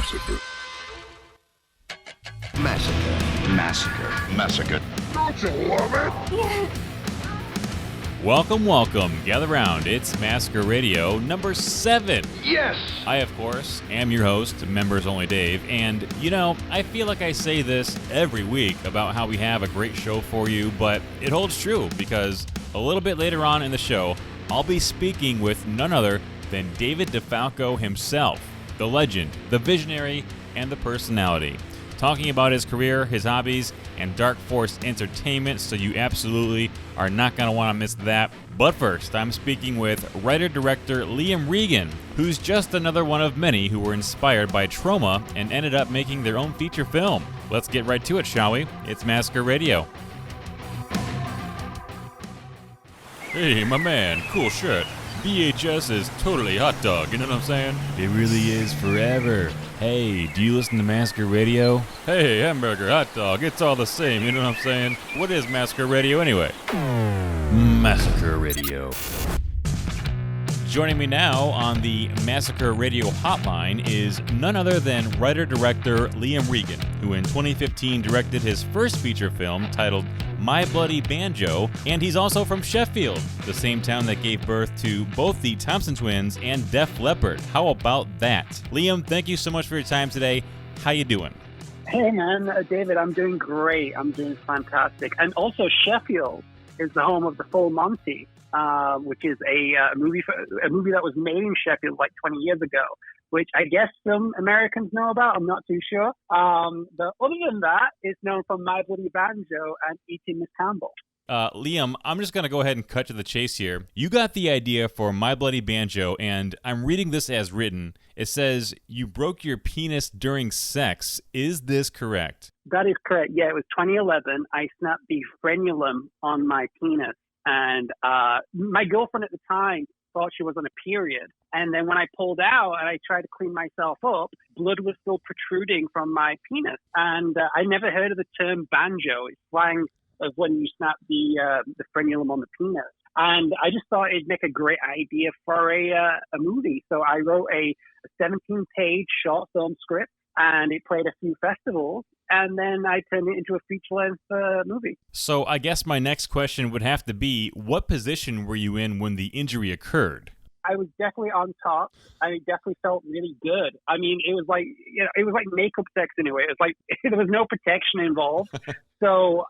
Massacre. Massacre. Massacre. Massacre. Don't you love it? Welcome. Gather round. It's Massacre Radio number 7. Yes! I, of course, am your host, Membersonly Dave, and, I feel like I say this every week about how we have a great show for you, but it holds true because a little bit later on in the show, I'll be speaking with none other than David DeFalco himself, the legend, the visionary, and the personality. Talking about his career, his hobbies, and Dark Force Entertainment, so you absolutely are not going to want to miss that. But first, I'm speaking with writer-director Liam Regan, who's just another one of many who were inspired by trauma and ended up making their own feature film. Let's get right to it, shall we? It's Massacre Radio. Hey, my man, cool shirt. VHS is totally hot dog, you know what I'm saying? It really is forever. Hey, do you listen to Massacre Radio? Hey, hamburger, hot dog, it's all the same, you know what I'm saying? What is Massacre Radio anyway? Massacre Radio. Joining me now on the Massacre Radio hotline is none other than writer-director Liam Regan, who in 2015 directed his first feature film titled My Bloody Banjo, and he's also from Sheffield, the same town that gave birth to both the Thompson twins and Def Leppard. How about that? Liam, thank you so much for your time today. How you doing? Hey man, David, I'm doing great. I'm doing fantastic. And also Sheffield is the home of the Full Monty, which is a movie that was made in Sheffield like 20 years ago, which I guess some Americans know about. I'm not too sure. But other than that, it's known for My Bloody Banjo and Eating Miss Campbell. Liam, I'm just going to go ahead and cut to the chase here. You got the idea for My Bloody Banjo, and I'm reading this as written. It says, you broke your penis during sex. Is this correct? That is correct. Yeah, it was 2011. I snapped the frenulum on my penis. And my girlfriend at the time thought she was on a period. And then when I pulled out and I tried to clean myself up, blood was still protruding from my penis. And I never heard of the term banjo. It's slang of when you snap the frenulum on the penis. And I just thought it'd make a great idea for a movie. So I wrote a 17-page short film script, and it played a few festivals, and then I turned it into a feature-length movie. So I guess my next question would have to be, what position were you in when the injury occurred? I was definitely on top. I definitely felt really good. I mean, it was like, it was like makeup sex in a way. It was like there was no protection involved. So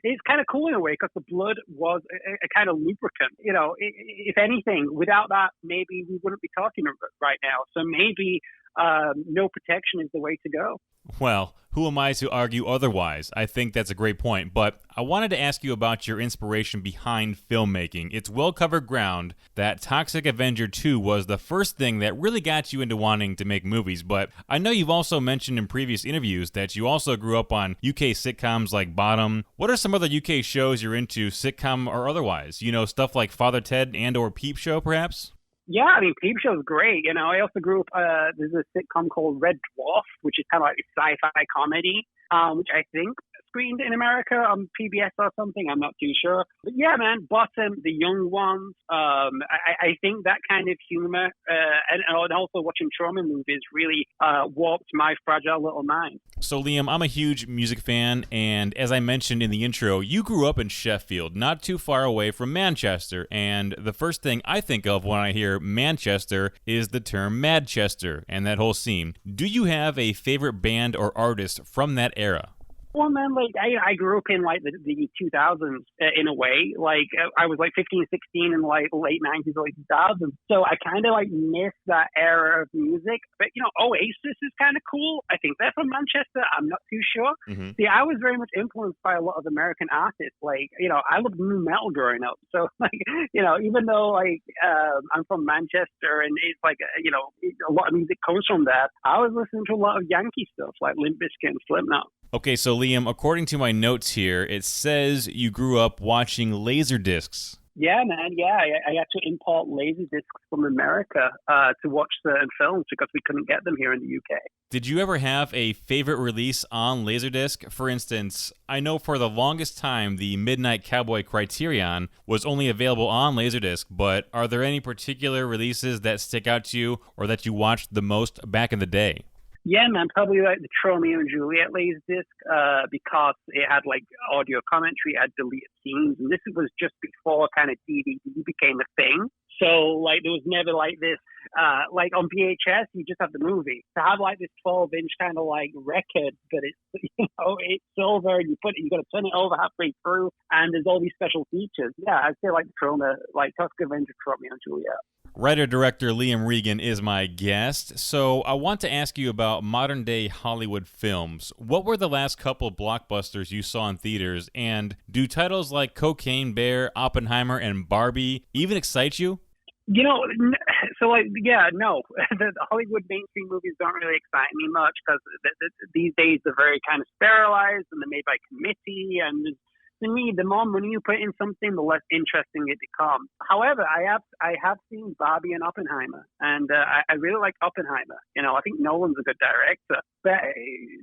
it's kind of cool in a way because the blood was a kind of lubricant. If anything, without that, maybe we wouldn't be talking right now. So maybe no protection is the way to go. Well, who am I to argue otherwise? I think that's a great point, but I wanted to ask you about your inspiration behind filmmaking. It's well-covered ground that Toxic Avenger 2 was the first thing that really got you into wanting to make movies, but I know you've also mentioned in previous interviews that you also grew up on UK sitcoms like Bottom. What are some other UK shows you're into, sitcom or otherwise? Stuff like Father Ted and or Peep Show, perhaps? Yeah, I mean, Peep Show is great. I also grew up, there's a sitcom called Red Dwarf, which is kind of like a sci-fi comedy, which I think screened in America on PBS or something. I'm not too sure. But yeah, man, Bottom, The Young Ones. I think that kind of humor and also watching trauma movies really warped my fragile little mind. So, Liam, I'm a huge music fan, and as I mentioned in the intro, you grew up in Sheffield, not too far away from Manchester, and the first thing I think of when I hear Manchester is the term Madchester and that whole scene. Do you have a favorite band or artist from that era? Well, man, I grew up in the 2000s in a way. I was 15, 16 in late 90s, early 2000s. So I kind of miss that era of music. But Oasis is kind of cool. I think they're from Manchester. I'm not too sure. Mm-hmm. See, I was very much influenced by a lot of American artists. I loved nu metal growing up. So even though I'm from Manchester and it's a lot of music comes from that, I was listening to a lot of Yankee stuff like Limp Bizkit and Slipknot. Okay, so Liam, according to my notes here, it says you grew up watching Laserdiscs. Yeah, man. Yeah, I had to import Laserdiscs from America to watch certain films because we couldn't get them here in the UK. Did you ever have a favorite release on Laserdisc? For instance, I know for the longest time the Midnight Cowboy Criterion was only available on Laserdisc, but are there any particular releases that stick out to you or that you watched the most back in the day? Yeah, man, probably like the Romeo and Juliet Laserdisc, because it had like audio commentary, it had deleted scenes, and this was just before kind of DVD became a thing. So like there was never like this, like on VHS, you just have the movie. To have like this 12-inch kind of like record, but it's it's silver, and you got to turn it over halfway through, and there's all these special features. Yeah, I'd say like the Troma, like Tusker Avenger, Romeo and Juliet. Writer-director Liam Regan is my guest. So I want to ask you about modern-day Hollywood films. What were the last couple of blockbusters you saw in theaters, and do titles like Cocaine Bear, Oppenheimer, and Barbie even excite you? So like, yeah, no, the Hollywood mainstream movies don't really excite me much because these days they're very kind of sterilized and they're made by committee, and to me, the more money you put in something, the less interesting it becomes. However, I have seen Barbie and Oppenheimer, and I really like Oppenheimer. I think Nolan's a good director, but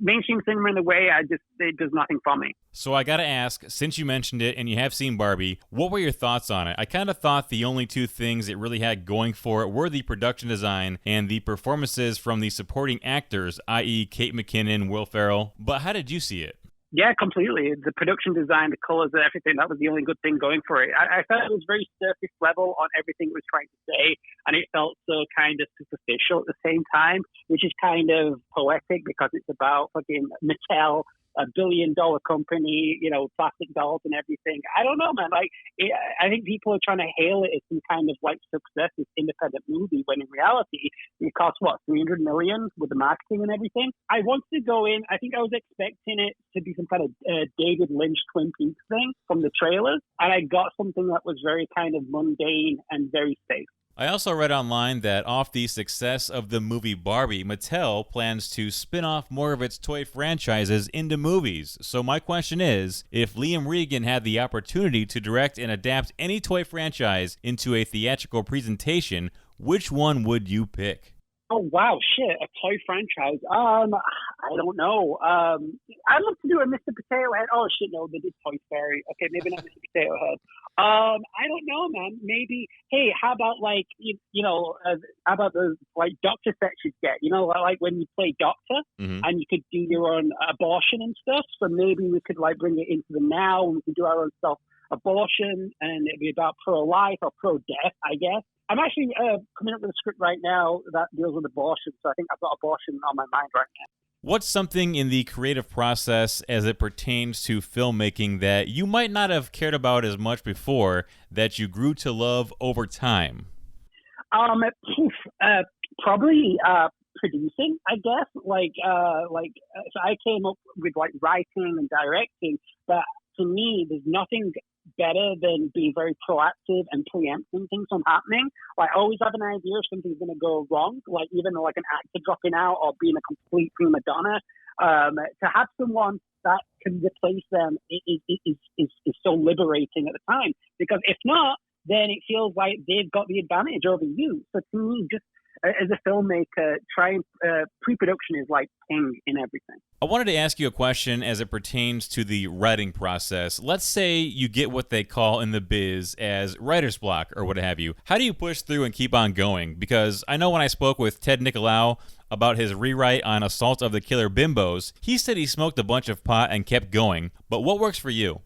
mainstream cinema in a way, it does nothing for me. So I gotta ask, since you mentioned it and you have seen Barbie, what were your thoughts on it? I kind of thought the only two things it really had going for it were the production design and the performances from the supporting actors, i.e. Kate McKinnon, Will Ferrell. But how did you see it? Yeah, completely. The production design, the colors, and everything, that was the only good thing going for it. I felt it was very surface level on everything it was trying to say, and it felt so kind of superficial at the same time, which is kind of poetic because it's about fucking Mattel, a billion-dollar company, plastic dolls and everything. I don't know, man. I think people are trying to hail it as some kind of like success as independent movie, when in reality, it cost $300 million with the marketing and everything. I wanted to go in. I think I was expecting it to be some kind of David Lynch Twin Peaks thing from the trailers, and I got something that was very kind of mundane and very safe. I also read online that off the success of the movie Barbie, Mattel plans to spin off more of its toy franchises into movies. So my question is, if Liam Regan had the opportunity to direct and adapt any toy franchise into a theatrical presentation, which one would you pick? Oh, wow, shit, a toy franchise. I don't know. I'd love to do a Mr. Potato Head. Oh, shit, no, they did Toy Story. Okay, maybe not Mr. Potato Head. I don't know, man. Maybe, hey, how about, like, how about those, like, doctor sets you get? Like when you play doctor, and you could do your own abortion and stuff. So maybe we could, like, bring it into the now, and we could do our own self-abortion, and it'd be about pro-life or pro-death, I guess. I'm actually coming up with a script right now that deals with abortion, so I think I've got abortion on my mind right now. What's something in the creative process as it pertains to filmmaking that you might not have cared about as much before that you grew to love over time? Probably producing, I guess. So I came up with like writing and directing, but to me, there's nothing better than being very proactive and preempting things from happening. Like, I always have an idea if something's going to go wrong, like even like an actor dropping out or being a complete prima donna. To have someone that can replace them is so liberating at the time, because if not, then it feels like they've got the advantage over you. So to me, just as a filmmaker, pre-production is like king in everything. I wanted to ask you a question as it pertains to the writing process. Let's say you get what they call in the biz as writer's block or what have you. How do you push through and keep on going? Because I know when I spoke with Ted Nicolau about his rewrite on Assault of the Killer Bimbos, he said he smoked a bunch of pot and kept going. But what works for you?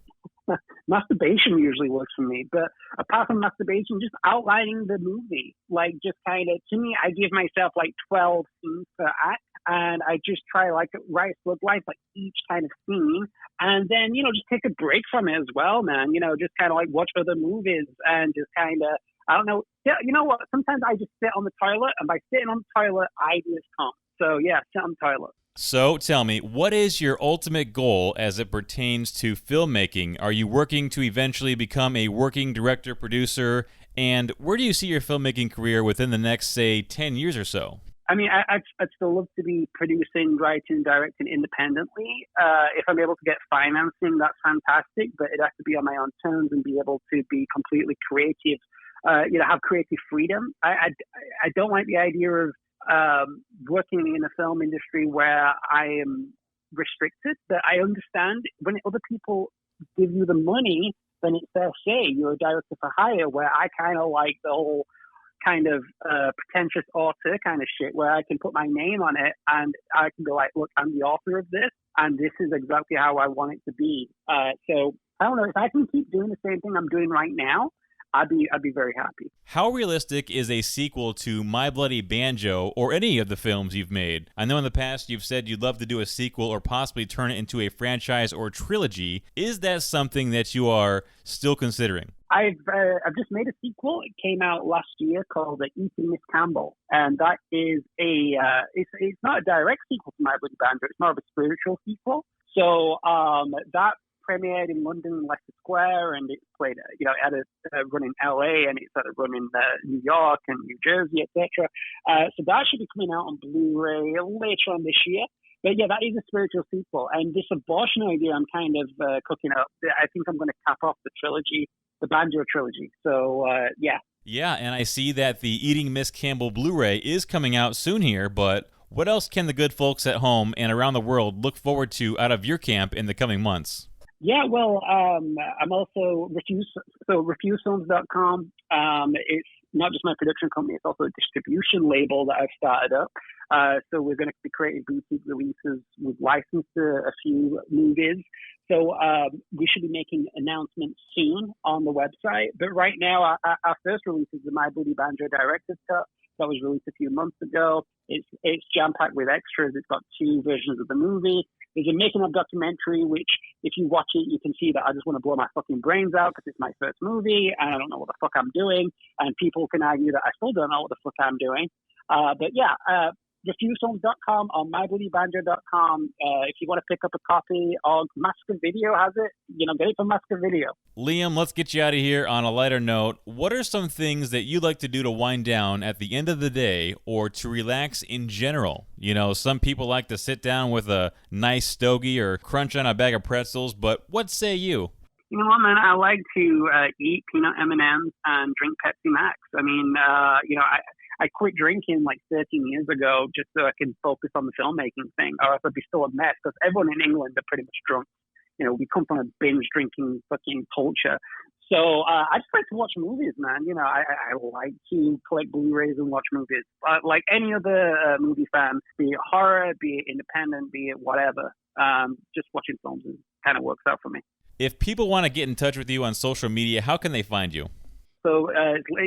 Masturbation usually works for me, but apart from masturbation, just outlining the movie. Like, just kind of, to me, I give myself like 12 scenes per act, and I just try like write a slug life like each kind of scene, and then just take a break from it as well, man. Just kind of like watch other movies and just kind of, I don't know. Yeah, you know what? Sometimes I just sit on the toilet, and by sitting on the toilet, ideas come. So yeah, sit on the toilet. So tell me, what is your ultimate goal as it pertains to filmmaking? Are you working to eventually become a working director, producer? And where do you see your filmmaking career within the next, say, 10 years or so? I mean, I'd still love to be producing, writing, directing independently. If I'm able to get financing, that's fantastic, but it has to be on my own terms and be able to be completely creative, have creative freedom. I don't like the idea of working in a film industry where I am restricted. But I understand when other people give you the money, then it's their say. You're a director for hire, where I kind of like the whole kind of pretentious author kind of shit where I can put my name on it and I can go like, look, I'm the author of this and this is exactly how I want it to be. So I don't know, if I can keep doing the same thing I'm doing right now, I'd be very happy. How realistic is a sequel to My Bloody Banjo or any of the films you've made? I know in the past you've said you'd love to do a sequel or possibly turn it into a franchise or trilogy. Is that something that you are still considering? I've just made a sequel. It came out last year called Eating Miss Campbell, and that is it's not a direct sequel to My Bloody Banjo. It's more of a spiritual sequel. So that premiered in London, Leicester Square, and it played, it had a run in LA, and it's had a run in New York and New Jersey, etc. So that should be coming out on Blu-ray later on this year. But yeah, that is a spiritual sequel. And this abortion idea I'm kind of cooking up. I think I'm going to cap off the trilogy, the Banjo trilogy. So yeah. Yeah, and I see that the Eating Miss Campbell Blu-ray is coming out soon here, but what else can the good folks at home and around the world look forward to out of your camp in the coming months? Yeah, well, I'm also refusefilms.com. It's not just my production company, it's also a distribution label that I've started up. So we're going to be creating boutique releases. We've licensed a few movies. So we should be making announcements soon on the website. But right now, our first release is the My Bloody Banjo Director's Cut. That was released a few months ago. It's jam-packed with extras. It's got 2 versions of the movie. There's a making-of documentary, which, if you watch it, you can see that I just want to blow my fucking brains out because it's my first movie, and I don't know what the fuck I'm doing. And people can argue that I still don't know what the fuck I'm doing. But yeah, refusefilms.com or mybloodybanjo.com. If you want to pick up a copy, or Massacre Video has it, get it from Massacre Video. Liam, let's get you out of here on a lighter note. What are some things that you like to do to wind down at the end of the day or to relax in general? Some people like to sit down with a nice stogie or crunch on a bag of pretzels, but what say you? You know what, man? I like to eat peanut M&Ms and drink Pepsi Max. I mean, I quit drinking like 13 years ago just so I can focus on the filmmaking thing, or else I'd be still a mess because everyone in England are pretty much drunk. We come from a binge drinking fucking culture. So I just like to watch movies, man. I like to collect Blu-rays and watch movies. Like any other movie fan, be it horror, be it independent, be it whatever, just watching films kind of works out for me. If people want to get in touch with you on social media, how can they find you? So,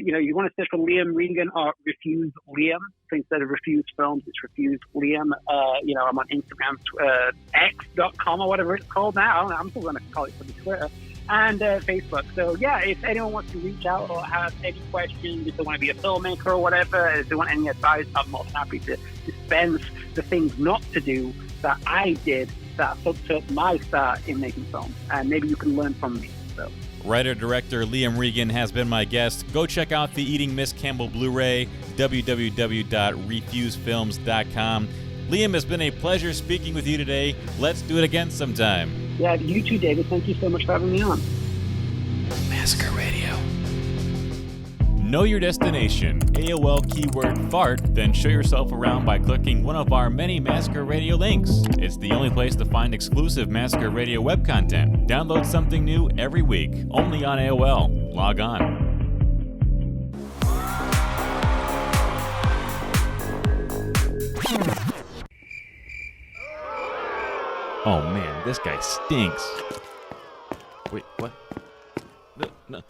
you want to search for Liam Regan or Refuse Liam. So instead of Refuse Films, it's Refuse Liam. I'm on Instagram, x.com or whatever it's called now. I'm still going to call it for the Twitter. And Facebook. So, yeah, if anyone wants to reach out or have any questions, if they want to be a filmmaker or whatever, if they want any advice, I'm more than happy to dispense the things not to do that I did that fucked up my start in making films. And maybe you can learn from me. So. Writer-director Liam Regan has been my guest. Go check out the Eating Miss Campbell Blu-ray, www.refusefilms.com. Liam, it's been a pleasure speaking with you today. Let's do it again sometime. Yeah, you too, David. Thank you so much for having me on. Massacre Radio. Know your destination. AOL keyword fart, then show yourself around by clicking one of our many Massacre Radio links. It's the only place to find exclusive Massacre Radio web content. Download something new every week, only on AOL. Log on. Oh man, this guy stinks. Wait, what? No.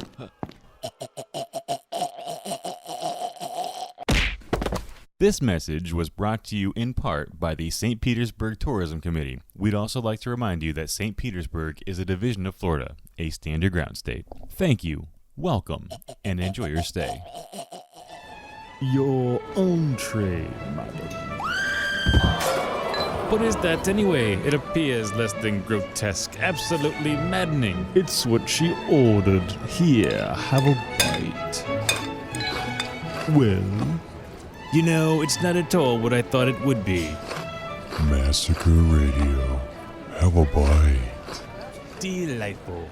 This message was brought to you in part by the St. Petersburg Tourism Committee. We'd also like to remind you that St. Petersburg is a division of Florida, a stand your ground state. Thank you, welcome, and enjoy your stay. Your entree, madam. What is that anyway? It appears less than grotesque, absolutely maddening. It's what she ordered. Here, have a bite. Well? It's not at all what I thought it would be. Massacre Radio. Have a bite. Delightful.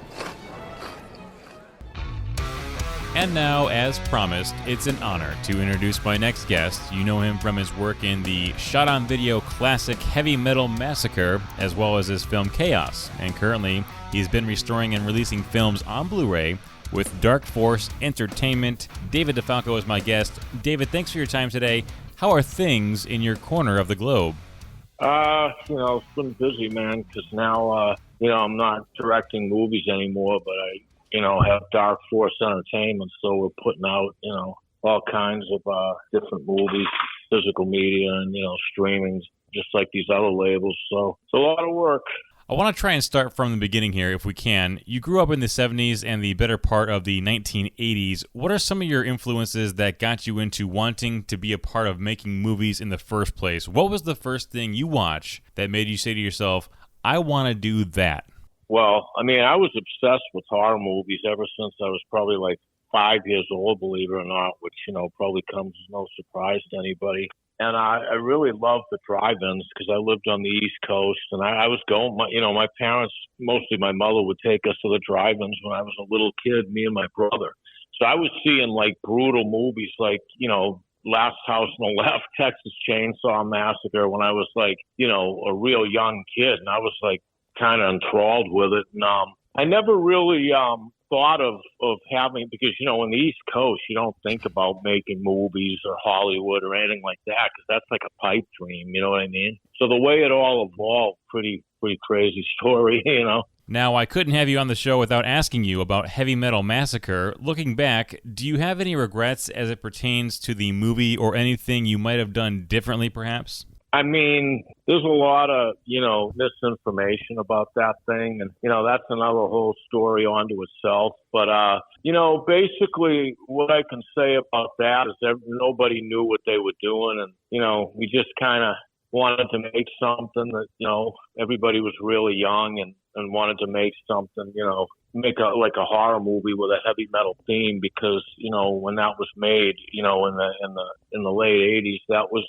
And now, as promised, it's an honor to introduce my next guest. You know him from his work in the shot-on-video classic Heavy Metal Massacre, as well as his film Chaos. And currently, he's been restoring and releasing films on Blu-ray with Dark Force Entertainment. David DeFalco is my guest. David, thanks for your time today. How are things in your corner of the globe? It's been busy, man, because now, I'm not directing movies anymore, but I have Dark Force Entertainment, so we're putting out, all kinds of different movies, physical media, and, streaming, just like these other labels. So it's a lot of work. I want to try and start from the beginning here, if we can. You grew up in the 70s and the better part of the 1980s. What are some of your influences that got you into wanting to be a part of making movies in the first place? What was the first thing you watched that made you say to yourself, I want to do that? Well, I was obsessed with horror movies ever since I was probably like 5 years old, believe it or not, which, probably comes as no surprise to anybody. And I really loved the drive-ins because I lived on the East Coast, and I was going, my parents, mostly my mother, would take us to the drive-ins when I was a little kid, me and my brother. So I was seeing like brutal movies like, Last House on the Left, Texas Chainsaw Massacre when I was like, a real young kid, and I was like kind of enthralled with it. And I never really thought of having, because in the East Coast you don't think about making movies or Hollywood or anything like that, because that's like a pipe dream, you know what I mean? So the way it all evolved, pretty crazy story. Now, I couldn't have you on the show without asking you about Heavy Metal Massacre. Looking back, do you have any regrets as it pertains to the movie or anything you might have done differently perhaps? There's a lot of, misinformation about that thing. And, that's another whole story onto itself. But, basically what I can say about that is nobody knew what they were doing. And, we just kind of wanted to make something that, everybody was really young and wanted to make something, make a horror movie with a heavy metal theme because, when that was made, in the late 80s, that was,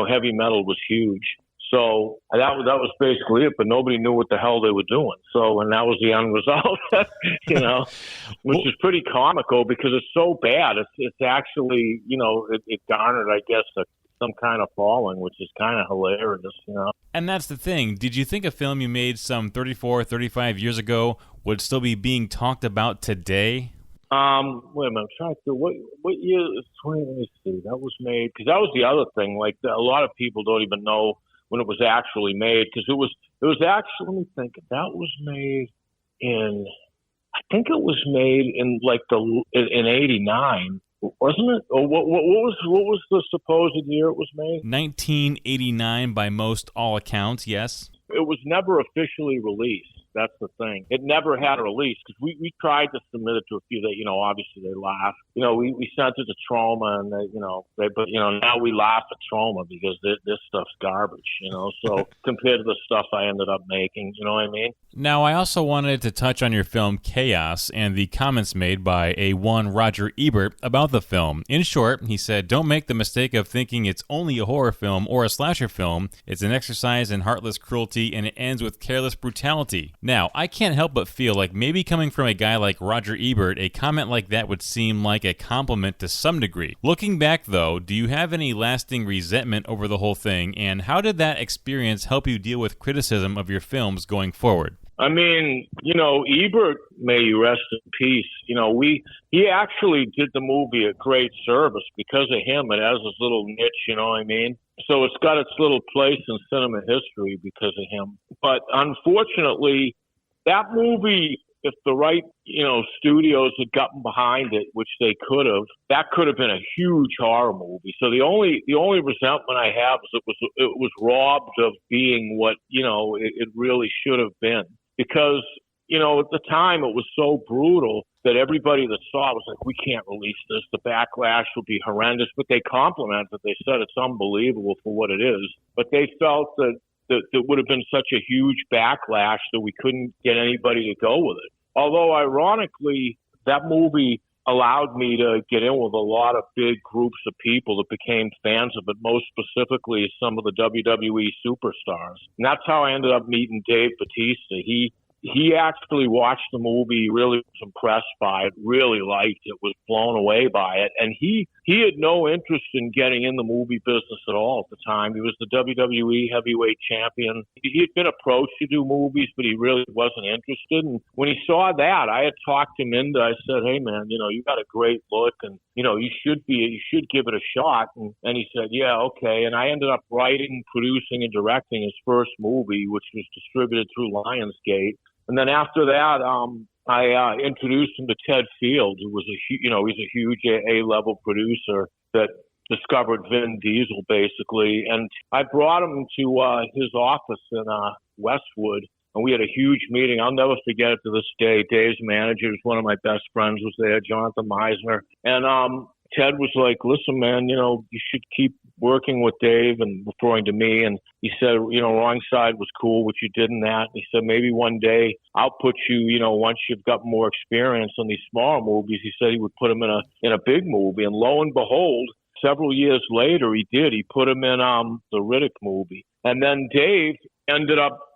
heavy metal was huge. So that was basically it, but nobody knew what the hell they were doing. So, and that was the end result, which is pretty comical because it's so bad. It's actually, it garnered, I guess, some kind of following, which is kind of hilarious, And that's the thing. Did you think a film you made some 34, 35 years ago would still be being talked about today? Wait a minute, I'm trying to, what year is 20, let me see, that was made, because that was the other thing, like a lot of people don't even know when it was actually made, because it was actually, let me think, that was made in, I think it was made in like in 89, wasn't it? Or what was the supposed year it was made? 1989 by most all accounts, yes. It was never officially released. That's the thing. It never had a release because we tried to submit it to a few that, obviously they laughed. We sent it to Trauma and but now we laugh at Trauma because this stuff's garbage, so compared to the stuff I ended up making, you know what I mean? Now, I also wanted to touch on your film Chaos and the comments made by one Roger Ebert about the film. In short, he said, don't make the mistake of thinking it's only a horror film or a slasher film. It's an exercise in heartless cruelty and it ends with careless brutality. Now, I can't help but feel like maybe coming from a guy like Roger Ebert, a comment like that would seem like a compliment to some degree. Looking back, though, do you have any lasting resentment over the whole thing, and how did that experience help you deal with criticism of your films going forward? Ebert, may you rest in peace. He actually did the movie a great service. Because of him, it has this little niche, you know what I mean? So it's got its little place in cinema history because of him. But unfortunately, that movie, if the right, studios had gotten behind it, which they could have, that could have been a huge horror movie. So the only resentment I have is it was robbed of being what, it really should have been. Because, at the time it was so brutal that everybody that saw it was like, we can't release this. The backlash will be horrendous. But they complimented it. They said it's unbelievable for what it is. But they felt that it would have been such a huge backlash that we couldn't get anybody to go with it. Although, ironically, that movie allowed me to get in with a lot of big groups of people that became fans of it, most specifically some of the WWE superstars. And that's how I ended up meeting Dave Bautista. He actually watched the movie, really was impressed by it, really liked it, was blown away by it. And he he had no interest in getting in the movie business at all at the time. He was the WWE heavyweight champion. He had been approached to do movies, but he really wasn't interested. And when he saw that, I had talked him into, I said, hey man, you got a great look and, you should give it a shot. And he said, yeah, okay. And I ended up writing, producing, and directing his first movie, which was distributed through Lionsgate. And then after that, I introduced him to Ted Field, who was he's a huge A-level producer that discovered Vin Diesel, basically. And I brought him to his office in Westwood, and we had a huge meeting. I'll never forget it to this day. Dave's manager, who's one of my best friends, was there, Jonathan Meisner. And Ted was like, listen, man, you should keep working with Dave, and referring to me. And he said, Wrong Side was cool, what you did in that. And he said, maybe one day I'll put you, once you've got more experience on these smaller movies. He said he would put him in a big movie. And lo and behold, several years later, he did. He put him in the Riddick movie. And then Dave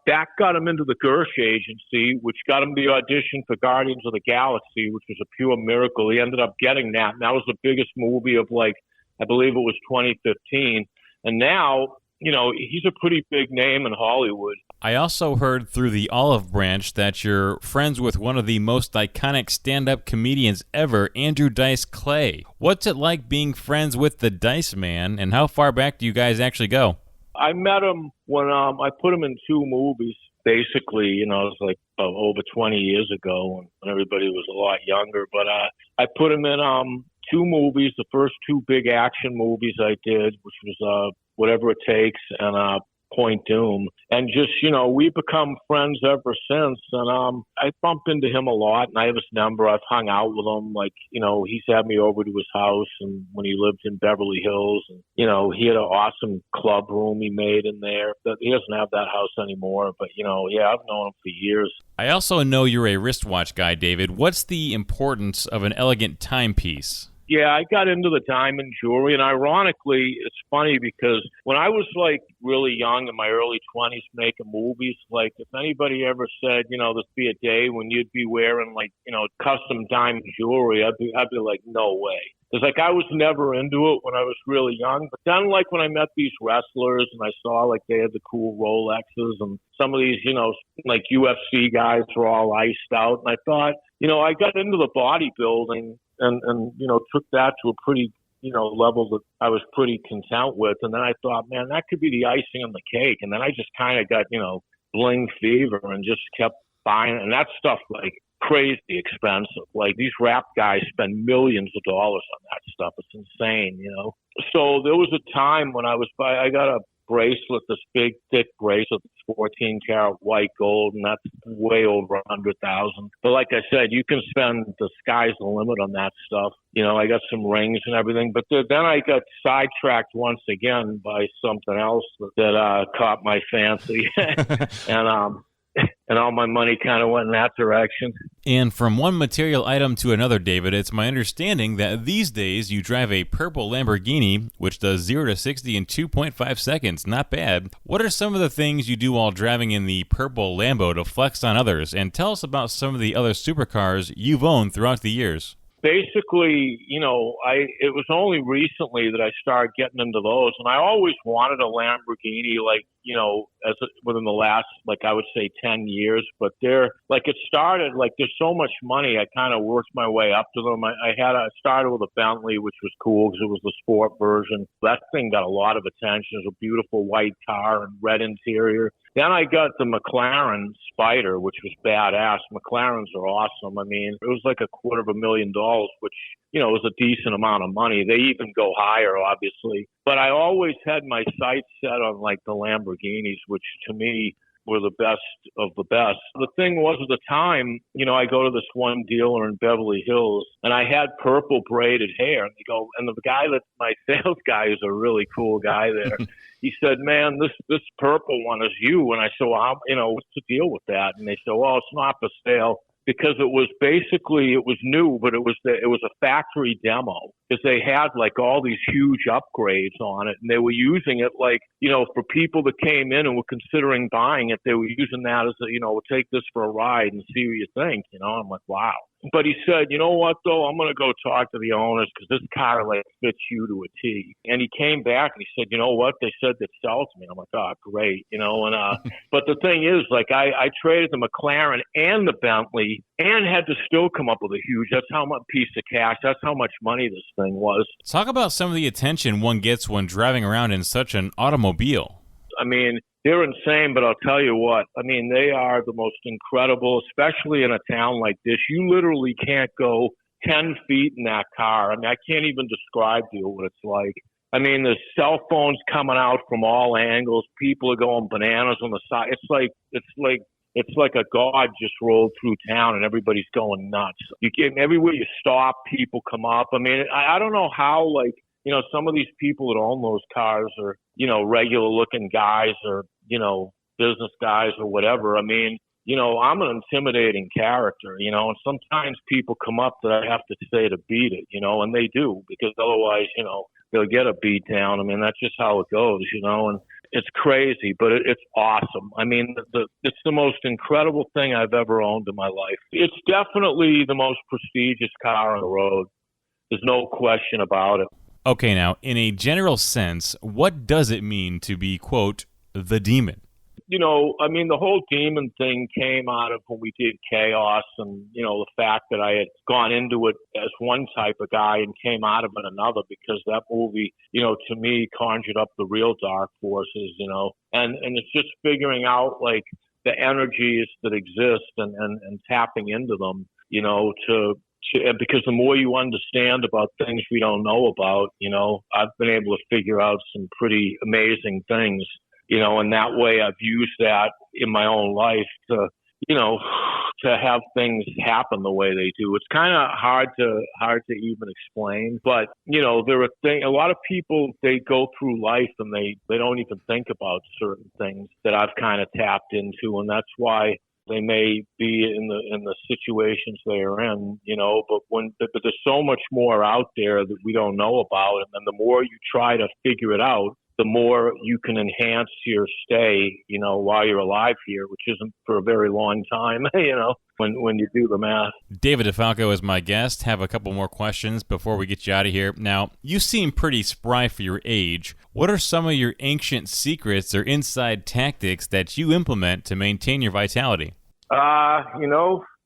that got him into the Gersh agency, which got him the audition for Guardians of the Galaxy, which was a pure miracle. He ended up getting that. And that was the biggest movie of I believe it was 2015. And now, he's a pretty big name in Hollywood. I also heard through the Olive Branch that you're friends with one of the most iconic stand-up comedians ever, Andrew Dice Clay. What's it like being friends with the Dice Man, and how far back do you guys actually go? I met him when I put him in two movies. Basically, it was over 20 years ago when everybody was a lot younger. But I put him in two movies, the first two big action movies I did, which was Whatever It Takes and Point Doom. And just, we've become friends ever since. And I bump into him a lot, and I have his number. I've hung out with him. He's had me over to his house, and when he lived in Beverly Hills. And, he had an awesome club room he made in there. He doesn't have that house anymore. But, I've known him for years. I also know you're a wristwatch guy, David. What's the importance of an elegant timepiece? Yeah, I got into the diamond jewelry, and ironically, it's funny because when I was really young in my early 20s making movies, if anybody ever said, there'd be a day when you'd be wearing custom diamond jewelry, I'd be like, no way. Because I was never into it when I was really young. But then when I met these wrestlers and I saw they had the cool Rolexes, and some of these, UFC guys were all iced out. And I thought, I got into the bodybuilding and took that to a pretty, level that I was pretty content with. And then I thought, man, that could be the icing on the cake. And then I just kind of got, bling fever and just kept buying it. And that stuff, crazy expensive. These rap guys spend millions of dollars on that stuff. It's insane, So there was a time when I got a bracelet, this big, thick bracelet, 14 karat white gold, and that's way over 100,000. But like I said, you can spend, the sky's the limit on that stuff. I got some rings and everything, but then I got sidetracked once again by something else that caught my fancy, and all my money kind of went in that direction. And from one material item to another, David, it's my understanding that these days you drive a purple Lamborghini, which does 0 to 60 in 2.5 seconds. Not bad. What are some of the things you do while driving in the purple Lambo to flex on others? And tell us about some of the other supercars you've owned throughout the years. Basically, it was only recently that I started getting into those, and I always wanted a Lamborghini, within the last, I would say 10 years, but it started, there's so much money, I kind of worked my way up to them. I started with a Bentley, which was cool because it was the sport version. That thing got a lot of attention. It was a beautiful white car and red interior. Then I got the McLaren Spider, which was badass. McLarens are awesome. I mean, it was $250,000, which, was a decent amount of money. They even go higher, obviously. But I always had my sights set on, the Lamborghinis, which to me were the best of the best. The thing was, at the time, I go to this one dealer in Beverly Hills, and I had purple braided hair. And the guy my sales guy is a really cool guy there. He said, man, this purple one is you. And I said, well, what's the deal with that? And they said, well, it's not for sale. Because it was new, but it was a factory demo. is they had like all these huge upgrades on it, and they were using it like, for people that came in and were considering buying it, they were using that as we'll take this for a ride and see what you think. I'm like, wow. But he said, you know what, though? I'm going to go talk to the owners because this car like fits you to a T. And he came back and he said, you know what? They said that sells me. I'm like, oh, great. But the thing is, like, I traded the McLaren and the Bentley and had to still come up with a huge, that's how much piece of cash, that's how much money this thing was. Talk about some of the attention one gets when driving around in such an automobile. I mean, they're insane, but I'll tell you what. I mean, they are the most incredible, especially in a town like this. You literally can't go 10 feet in that car. I mean, I can't even describe to you what it's like. I mean, there's cell phones coming out from all angles. People are going bananas on the side. It's like a god just rolled through town and everybody's going nuts. Everywhere you stop, people come up. I mean, I don't know how, like, some of these people that own those cars are, regular looking guys or, business guys or whatever. I mean, I'm an intimidating character, and sometimes people come up that I have to say to beat it, and they do, because otherwise, they'll get a beat down. I mean, that's just how it goes, and it's crazy, but it's awesome. I mean, it's the most incredible thing I've ever owned in my life. It's definitely the most prestigious car on the road. There's no question about it. Okay, now, in a general sense, what does it mean to be, quote, the demon? I mean, the whole demon thing came out of when we did Chaos and, the fact that I had gone into it as one type of guy and came out of it another, because that movie, to me conjured up the real dark forces, and it's just figuring out like the energies that exist and tapping into them, because the more you understand about things we don't know about, I've been able to figure out some pretty amazing things, and that way I've used that in my own life to have things happen the way they do. It's kind of hard to even explain, but there are a lot of people, they go through life and they don't even think about certain things that I've kind of tapped into, and that's why they may be in the situations they're in, but there's so much more out there that we don't know about, and then the more you try to figure it out, the more you can enhance your stay, while you're alive here, which isn't for a very long time, when you do the math. David DeFalco is my guest. Have a couple more questions before we get you out of here. Now, you seem pretty spry for your age. What are some of your ancient secrets or inside tactics that you implement to maintain your vitality?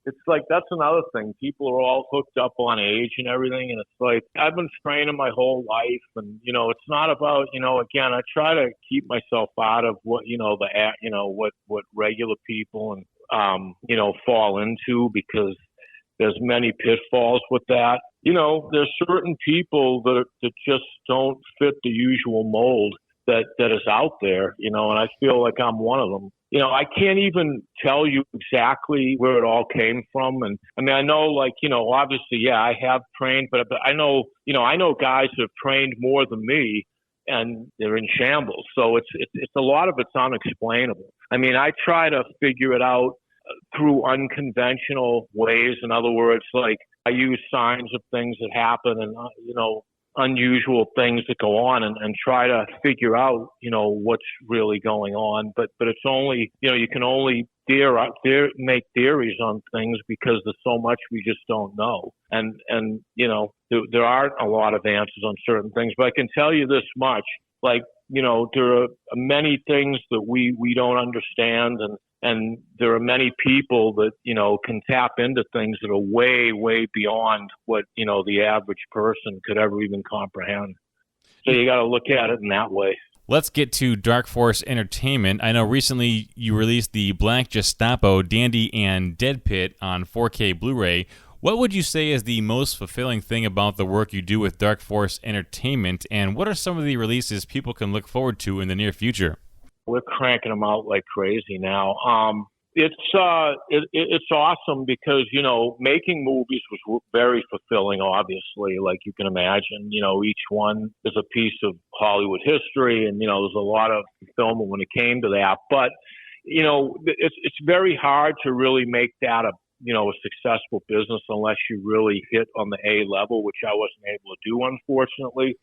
It's like, that's another thing. People are all hooked up on age and everything. And it's like, I've been training my whole life. And, it's not about, again, I try to keep myself out of what, what regular people and, fall into, because there's many pitfalls with that. There's certain people that just don't fit the usual mold that is out there, and I feel like I'm one of them. I can't even tell you exactly where it all came from. And I mean, I know, like, obviously, yeah, I have trained, but I know guys that have trained more than me and they're in shambles. So it's a lot of it's unexplainable. I mean, I try to figure it out through unconventional ways. In other words, like, I use signs of things that happen and, unusual things that go on and try to figure out, what's really going on. But it's only, you can only make theories on things because there's so much we just don't know. And there aren't a lot of answers on certain things, but I can tell you this much, like, there are many things that we don't understand, and there are many people that, can tap into things that are way, way beyond what, the average person could ever even comprehend. So you got to look at it in that way. Let's get to Dark Force Entertainment. I know recently you released the Black Gestapo, Dandy, and Dead Pit on 4K Blu-ray. What would you say is the most fulfilling thing about the work you do with Dark Force Entertainment, and what are some of the releases people can look forward to in the near future? We're cranking them out like crazy now. It's awesome because, making movies was very fulfilling, obviously, like you can imagine. Each one is a piece of Hollywood history, and, there's a lot of fulfillment when it came to that. But, it's very hard to really make that a successful business unless you really hit on the A level, which I wasn't able to do, unfortunately.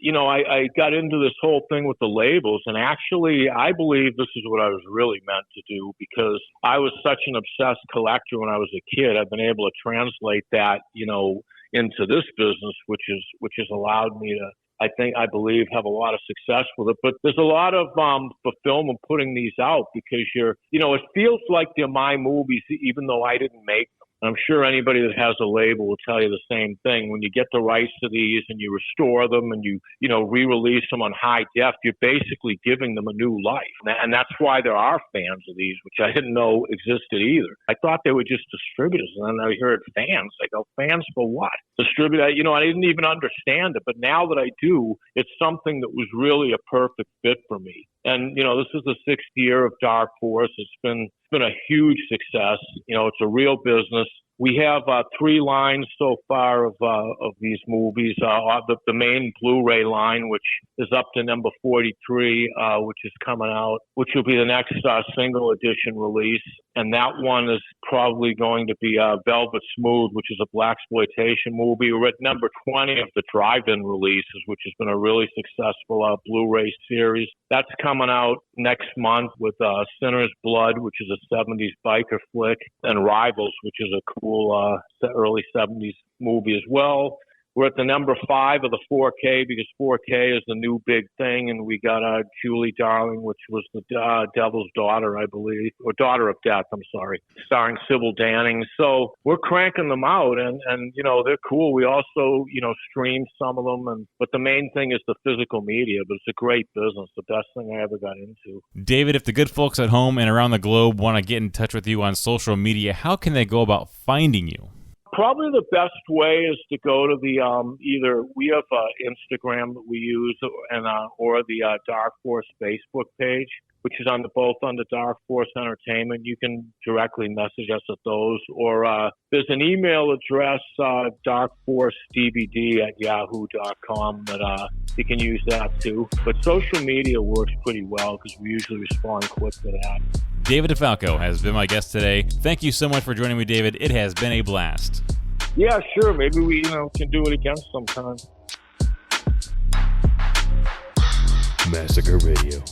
I got into this whole thing with the labels, and actually I believe this is what I was really meant to do, because I was such an obsessed collector when I was a kid. I've been able to translate that, into this business, which has allowed me to, I believe, have a lot of success with it. But there's a lot of fulfillment putting these out, because it feels like they're my movies, even though I didn't make them. I'm sure anybody that has a label will tell you the same thing. When you get the rights to these and you restore them and you re-release them on high def, you're basically giving them a new life. And that's why there are fans of these, which I didn't know existed either. I thought they were just distributors. And then I heard fans. I go, fans for what? Distributor, I didn't even understand it. But now that I do, it's something that was really a perfect fit for me. And, this is the 6th year of Dark Force. It's been a huge success. It's a real business. We have 3 lines so far of these movies. The main Blu-ray line, which is up to number 43, which is coming out, which will be the next single edition release. And that one is probably going to be Velvet Smooth, which is a blaxploitation movie. We're at number 20 of the drive-in releases, which has been a really successful Blu-ray series. That's coming out next month with Sinner's Blood, which is a 70s biker flick, and Rivals, which is a cool early 70s movie as well. We're at the number 5 of the 4K, because 4K is the new big thing, and we got Julie Darling, which was the Devil's Daughter, I believe, or Daughter of Death, I'm sorry, starring Sybil Danning. So we're cranking them out, and they're cool. We also, stream some of them, but the main thing is the physical media, but it's a great business, the best thing I ever got into. David, if the good folks at home and around the globe want to get in touch with you on social media, how can they go about finding you? Probably the best way is to go to the either we have Instagram that we use, or the Dark Force Facebook page, which is both under Dark Force Entertainment. You can directly message us at those, or there's an email address, darkforcedvd@yahoo.com, that you can use that too. But social media works pretty well, because we usually respond quick to that. David DeFalco has been my guest today. Thank you so much for joining me, David. It has been a blast. Yeah, sure. Maybe we can do it again sometime. Massacre Radio.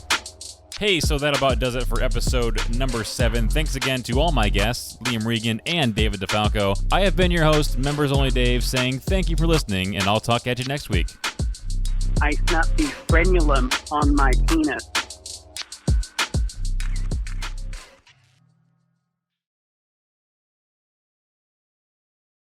Hey, so that about does it for episode number 7. Thanks again to all my guests, Liam Regan and David DeFalco. I have been your host, Membersonly Dave, saying thank you for listening, and I'll talk at you next week. I snap the frenulum on my penis.